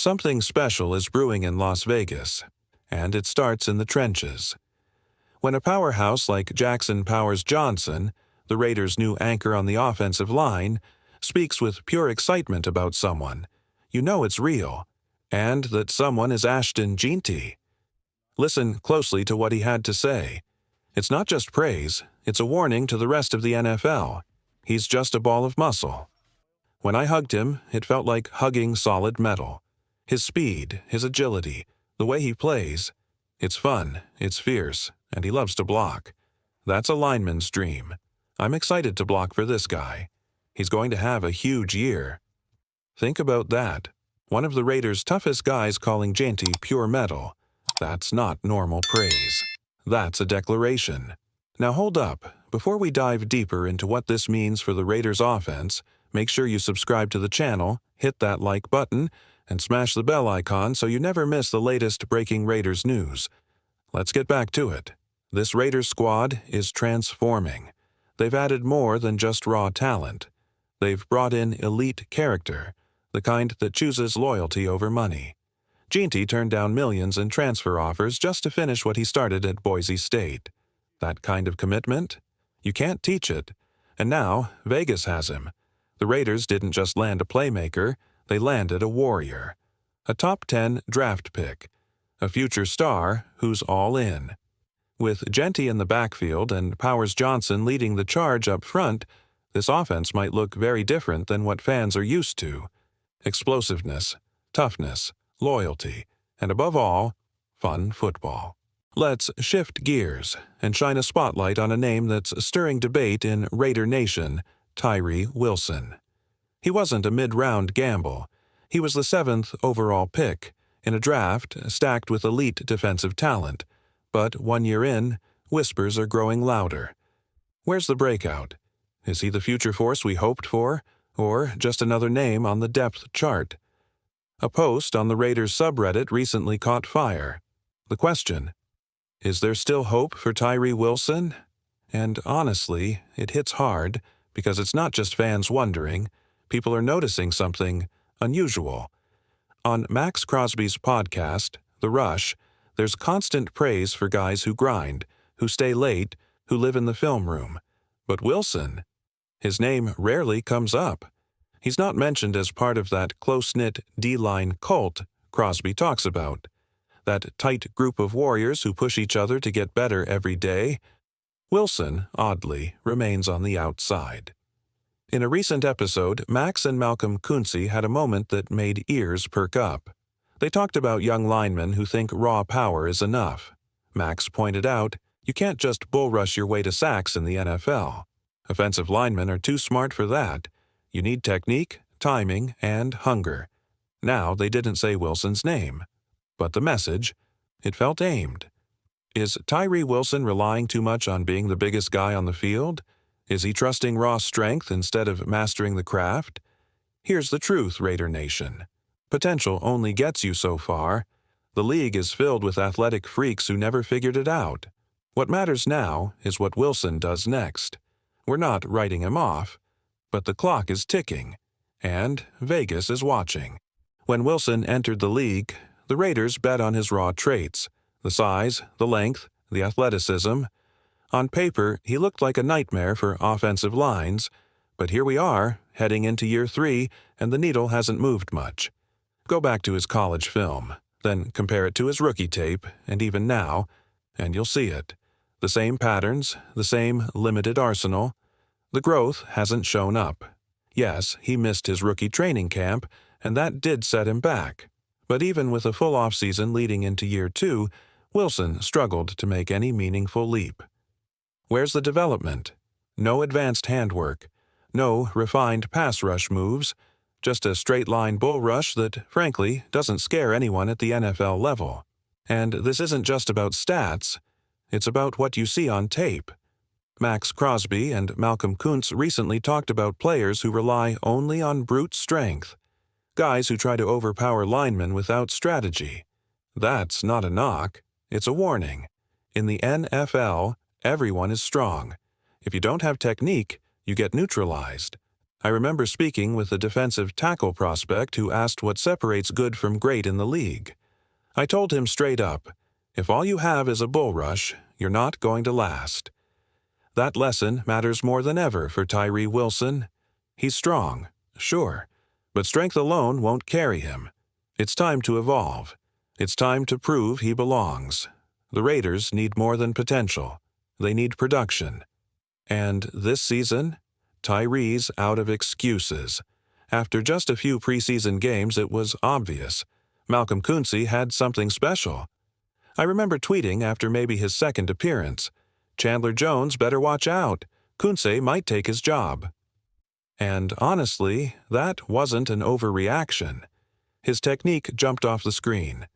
Something special is brewing in Las Vegas, and it starts in the trenches. When a powerhouse like Jackson Powers Johnson, the Raiders' new anchor on the offensive line, speaks with pure excitement about someone, you know it's real, and that someone is Ashton Jeanty. Listen closely to what he had to say. It's not just praise, it's a warning to the rest of the NFL. He's just a ball of muscle. When I hugged him, it felt like hugging solid metal. His speed, his agility, the way he plays. It's fun, it's fierce, and he loves to block. That's a lineman's dream. I'm excited to block for this guy. He's going to have a huge year. Think about that. One of the Raiders' toughest guys calling Jeanty pure metal. That's not normal praise. That's a declaration. Now hold up. Before we dive deeper into what this means for the Raiders' offense, make sure you subscribe to the channel, hit that like button, and smash the bell icon so you never miss the latest breaking Raiders news. Let's get back to it. This Raiders squad is transforming. They've added more than just raw talent. They've brought in elite character, the kind that chooses loyalty over money. Jeanty turned down millions in transfer offers just to finish what he started at Boise State. That kind of commitment? You can't teach it. And now, Vegas has him. The Raiders didn't just land a playmaker, they landed a warrior. A top 10 draft pick. A future star who's all in. With Jeanty in the backfield and Powers Johnson leading the charge up front, this offense might look very different than what fans are used to. Explosiveness, toughness, loyalty, and above all, fun football. Let's shift gears and shine a spotlight on a name that's stirring debate in Raider Nation, Tyree Wilson. He wasn't a mid-round gamble. He was the 7th overall pick, in a draft stacked with elite defensive talent. But 1 year in, whispers are growing louder. Where's the breakout? Is he the future force we hoped for, or just another name on the depth chart? A post on the Raiders subreddit recently caught fire. The question: is there still hope for Tyree Wilson? And honestly, it hits hard, because it's not just fans wondering. People are noticing something unusual. On Max Crosby's podcast, The Rush, there's constant praise for guys who grind, who stay late, who live in the film room. But Wilson, his name rarely comes up. He's not mentioned as part of that close-knit D-line cult Crosby talks about. That tight group of warriors who push each other to get better every day. Wilson, oddly, remains on the outside. In a recent episode, Max and Malcolm Koonce had a moment that made ears perk up. They talked about young linemen who think raw power is enough. Max pointed out, you can't just bull rush your way to sacks in the NFL. Offensive linemen are too smart for that. You need technique, timing, and hunger. Now they didn't say Wilson's name. But the message, it felt aimed. Is Tyree Wilson relying too much on being the biggest guy on the field? Is he trusting raw strength instead of mastering the craft? Here's the truth, Raider Nation. Potential only gets you so far. The league is filled with athletic freaks who never figured it out. What matters now is what Wilson does next. We're not writing him off, but the clock is ticking, and Vegas is watching. When Wilson entered the league, the Raiders bet on his raw traits, the size, the length, the athleticism. On paper, he looked like a nightmare for offensive lines, but here we are, heading into year 3, and the needle hasn't moved much. Go back to his college film, then compare it to his rookie tape, and even now, and you'll see it. The same patterns, the same limited arsenal. The growth hasn't shown up. Yes, he missed his rookie training camp, and that did set him back. But even with a full offseason leading into year 2, Wilson struggled to make any meaningful leap. Where's the development? No advanced handwork. No refined pass rush moves. Just a straight-line bull rush that, frankly, doesn't scare anyone at the NFL level. And this isn't just about stats. It's about what you see on tape. Max Crosby and Malcolm Koonce recently talked about players who rely only on brute strength. Guys who try to overpower linemen without strategy. That's not a knock. It's a warning. In the NFL, everyone is strong. If you don't have technique, you get neutralized. I remember speaking with a defensive tackle prospect who asked what separates good from great in the league. I told him straight up, if all you have is a bull rush, you're not going to last. That lesson matters more than ever for Tyree Wilson. He's strong, sure, but strength alone won't carry him. It's time to evolve. It's time to prove he belongs. The Raiders need more than potential. They need production. And this season, Tyree's out of excuses. After just a few preseason games, it was obvious. Malcolm Koonce had something special. I remember tweeting after maybe his second appearance, Chandler Jones better watch out. Koonce might take his job. And honestly, that wasn't an overreaction. His technique jumped off the screen.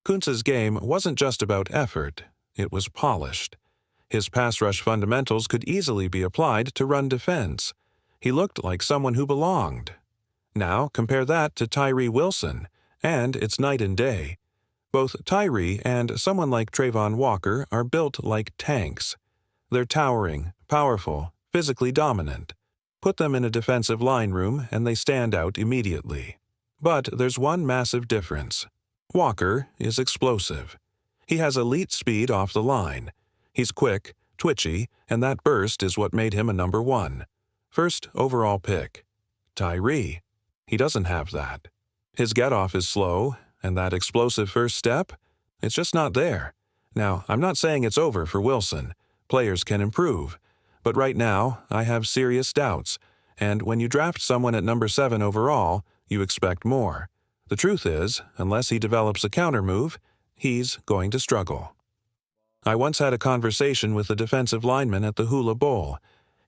Koonce's game wasn't just about effort, it was polished. His pass rush fundamentals could easily be applied to run defense. He looked like someone who belonged. Now compare that to Tyree Wilson, and it's night and day. Both Tyree and someone like Trayvon Walker are built like tanks. They're towering, powerful, physically dominant. Put them in a defensive line room and they stand out immediately. But there's one massive difference. Walker is explosive. He has elite speed off the line. He's quick, twitchy, and that burst is what made him a number 1. First overall pick. Tyree. He doesn't have that. His get-off is slow, and that explosive first step, it's just not there. Now, I'm not saying it's over for Wilson. Players can improve. But right now, I have serious doubts, and when you draft someone at number 7 overall, you expect more. The truth is, unless he develops a counter-move, he's going to struggle. I once had a conversation with a defensive lineman at the Hula Bowl.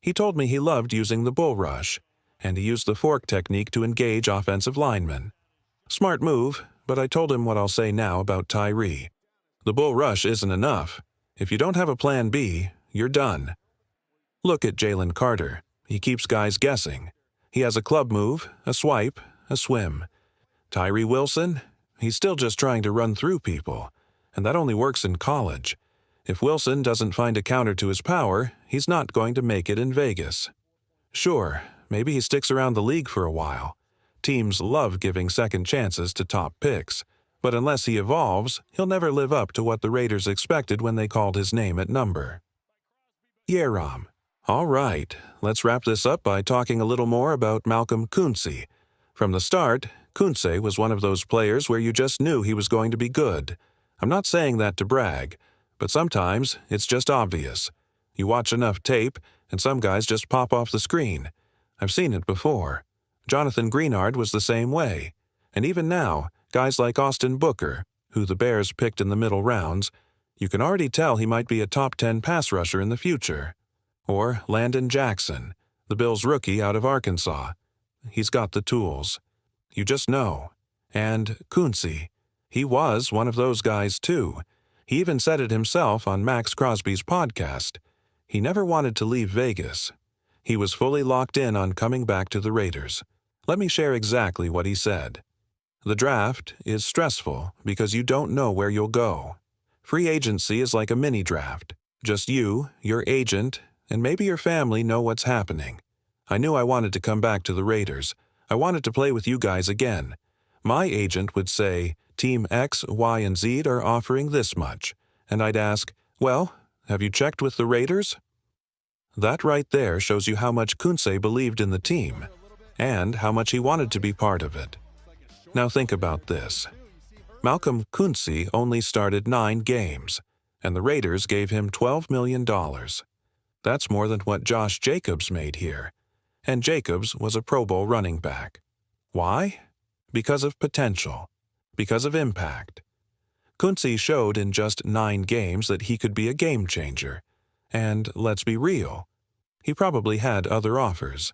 He told me he loved using the bull rush, and he used the fork technique to engage offensive linemen. Smart move, but I told him what I'll say now about Tyree. The bull rush isn't enough. If you don't have a plan B, you're done. Look at Jalen Carter. He keeps guys guessing. He has a club move, a swipe, a swim. Tyree Wilson, he's still just trying to run through people, and that only works in college. If Wilson doesn't find a counter to his power, he's not going to make it in Vegas. Sure, maybe he sticks around the league for a while. Teams love giving second chances to top picks, but unless he evolves, he'll never live up to what the Raiders expected when they called his name at number. Yeram. All right, let's wrap this up by talking a little more about Malcolm Koonce. From the start, Koonce was one of those players where you just knew he was going to be good. I'm not saying that to brag, but sometimes it's just obvious. You watch enough tape, and some guys just pop off the screen. I've seen it before. Jonathan Greenard was the same way. And even now, guys like Austin Booker, who the Bears picked in the middle rounds, you can already tell he might be a top 10 pass rusher in the future. Or Landon Jackson, the Bills' rookie out of Arkansas. He's got the tools. You just know. And Koonce, he was one of those guys too. He even said it himself on Max Crosby's podcast. He never wanted to leave Vegas. He was fully locked in on coming back to the Raiders. Let me share exactly what he said. The draft is stressful because you don't know where you'll go. Free agency is like a mini draft. Just you, your agent, and maybe your family know what's happening. I knew I wanted to come back to the Raiders. I wanted to play with you guys again. My agent would say, Team X, Y, and Z are offering this much. And I'd ask, well, have you checked with the Raiders? That right there shows you how much Koonce believed in the team, and how much he wanted to be part of it. Now think about this. Malcolm Koonce only started 9 games, and the Raiders gave him $12 million. That's more than what Josh Jacobs made here, and Jacobs was a Pro Bowl running back. Why? Because of potential. Because of impact. Koonce showed in just 9 games that he could be a game changer. And let's be real, he probably had other offers.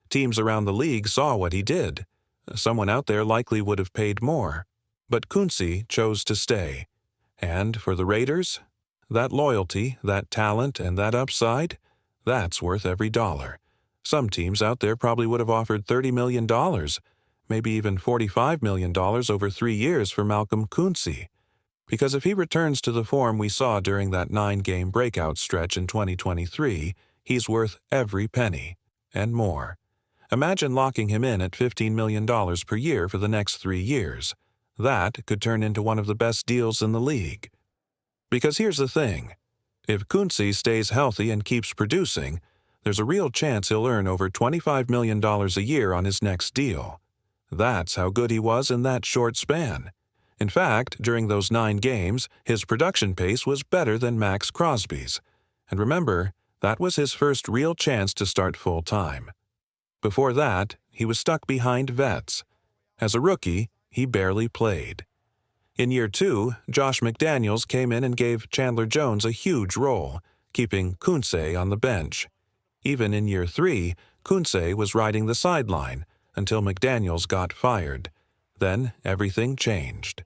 Teams around the league saw what he did. Someone out there likely would have paid more. But Koonce chose to stay. And for the Raiders, that loyalty, that talent, and that upside, that's worth every dollar. Some teams out there probably would have offered $30 million, maybe even $45 million over 3 years for Malcolm Koonce. Because if he returns to the form we saw during that 9-game breakout stretch in 2023, he's worth every penny, and more. Imagine locking him in at $15 million per year for the next 3 years. That could turn into one of the best deals in the league. Because here's the thing. If Koonce stays healthy and keeps producing, there's a real chance he'll earn over $25 million a year on his next deal. That's how good he was in that short span. In fact, during those 9 games, his production pace was better than Max Crosby's. And remember, that was his first real chance to start full-time. Before that, he was stuck behind vets. As a rookie, he barely played. In year 2, Josh McDaniels came in and gave Chandler Jones a huge role, keeping Koonce on the bench. Even in year 3, Koonce was riding the sideline until McDaniels got fired. Then everything changed.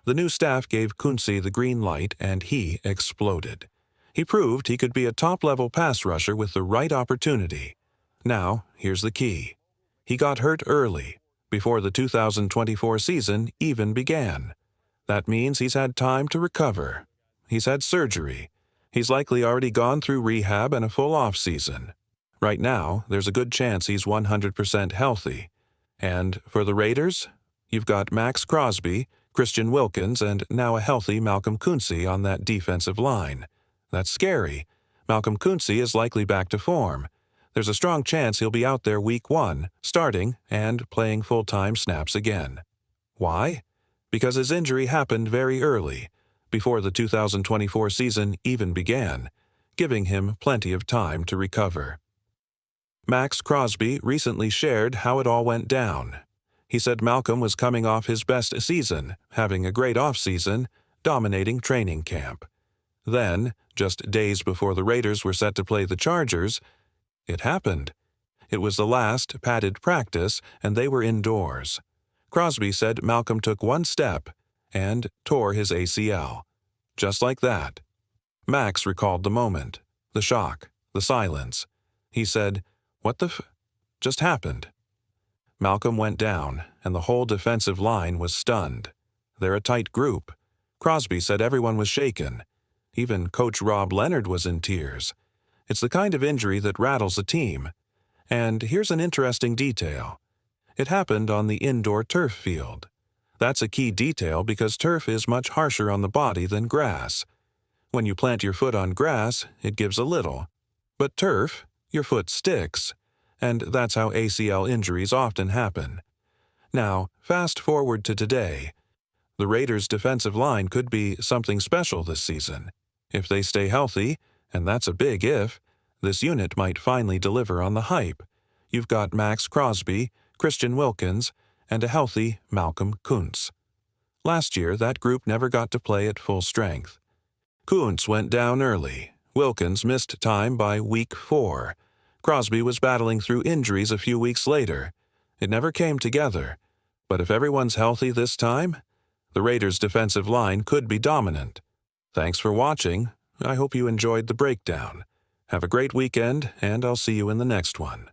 The new staff gave Koonce the green light and he exploded. He proved he could be a top-level pass rusher with the right opportunity. Now, here's the key. He got hurt early, before the 2024 season even began. That means he's had time to recover. He's had surgery. He's likely already gone through rehab and a full off-season. Right now, there's a good chance he's 100% healthy. And for the Raiders, you've got Max Crosby, Christian Wilkins, and now a healthy Malcolm Koonce on that defensive line. That's scary. Malcolm Koonce is likely back to form. There's a strong chance he'll be out there week 1, starting and playing full-time snaps again. Why? Because his injury happened very early, before the 2024 season even began, giving him plenty of time to recover. Max Crosby recently shared how it all went down. He said Malcolm was coming off his best season, having a great off-season, dominating training camp. Then, just days before the Raiders were set to play the Chargers, it happened. It was the last padded practice, and they were indoors. Crosby said Malcolm took one step and tore his ACL. Just like that. Max recalled the moment, the shock, the silence. He said, "What the just happened?" Malcolm went down, and the whole defensive line was stunned. They're a tight group. Crosby said everyone was shaken. Even Coach Rob Leonard was in tears. It's the kind of injury that rattles a team. And here's an interesting detail. It happened on the indoor turf field. That's a key detail because turf is much harsher on the body than grass. When you plant your foot on grass, it gives a little. But turf, your foot sticks. And that's how ACL injuries often happen. Now, fast forward to today. The Raiders' defensive line could be something special this season. If they stay healthy, and that's a big if, this unit might finally deliver on the hype. You've got Max Crosby, Christian Wilkins, and a healthy Malcolm Koonce. Last year, that group never got to play at full strength. Koonce went down early. Wilkins missed time by week 4. Crosby was battling through injuries a few weeks later. It never came together. But if everyone's healthy this time, the Raiders' defensive line could be dominant. Thanks for watching. I hope you enjoyed the breakdown. Have a great weekend, and I'll see you in the next one.